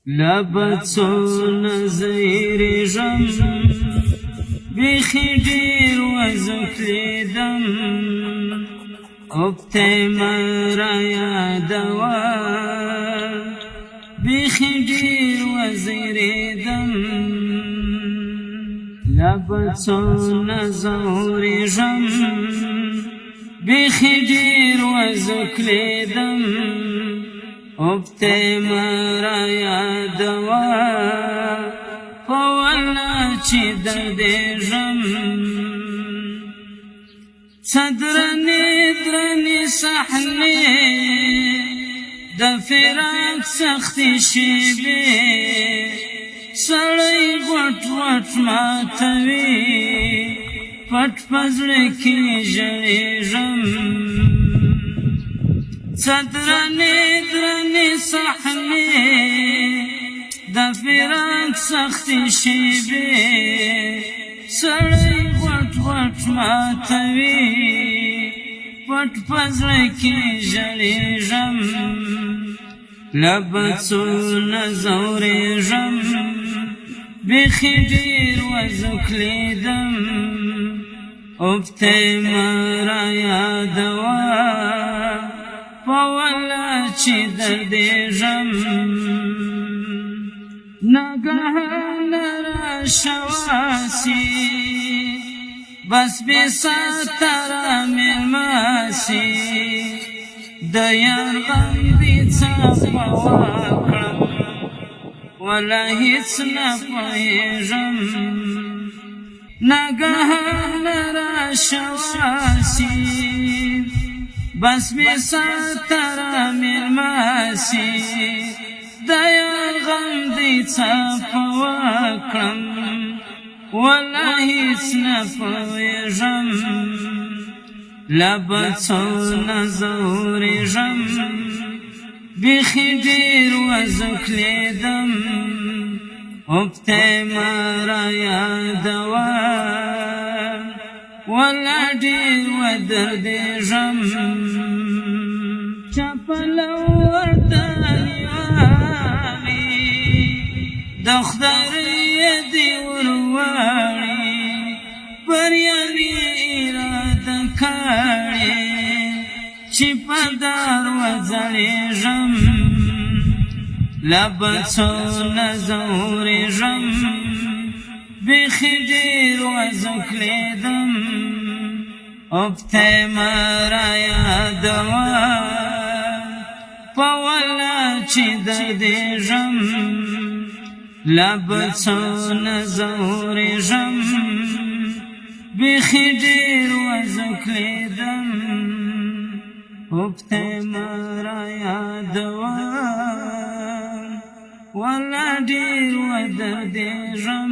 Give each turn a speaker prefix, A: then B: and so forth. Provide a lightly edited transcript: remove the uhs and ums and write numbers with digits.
A: لبڅونه زیریږم بیخي ډېر وځکلیدم اوبته مه رایادوه بیخي ډېر وزیریدم لبڅونه زوریږم بیخي ډېر وځکلیدم اوبته مه رایادوه په والله چې دردېږم څه درنې صحنې د فراق سختې شېبې سړی غوټ غوټ ماتوي پټ په زړه کې ژړېږم څه درنې صحنې د فراق سختې شېبې سړی غوټ غوټ ماتوي پټ په زړه کې ژړېږم لبڅونه زوریږم بیخي ډېر وځکلیدم اوبته مه رایادوه په والله چې دردېږم ناګهانه راشواسي بس بې ساتره مېلمه سي د یار غم دې څه وکړم ولا هېڅ نه پوهېږم ناګهانه راشواسي بس بې ساتره مېلمه سي د یار غم دې څه وکړم ولا هېڅ نه پوهېږم لبڅونه زوریږم بیخي ډېر وځکلیدم اوبته مه رایادوه ولا ډېر ودردېږم چا پلو ورته نیولې د خدای دې ورواړي بریالي اراده کړې چې په دار وځړېږم لبڅونه زوریږم بیخي ډېر وځکلیدم اوبته مه رایادوه په والله چې دردېږم لبڅونه زوریږم بیخي ډېر وځکلیدم اوبته مه رایادوه والله ډېر ودردېږم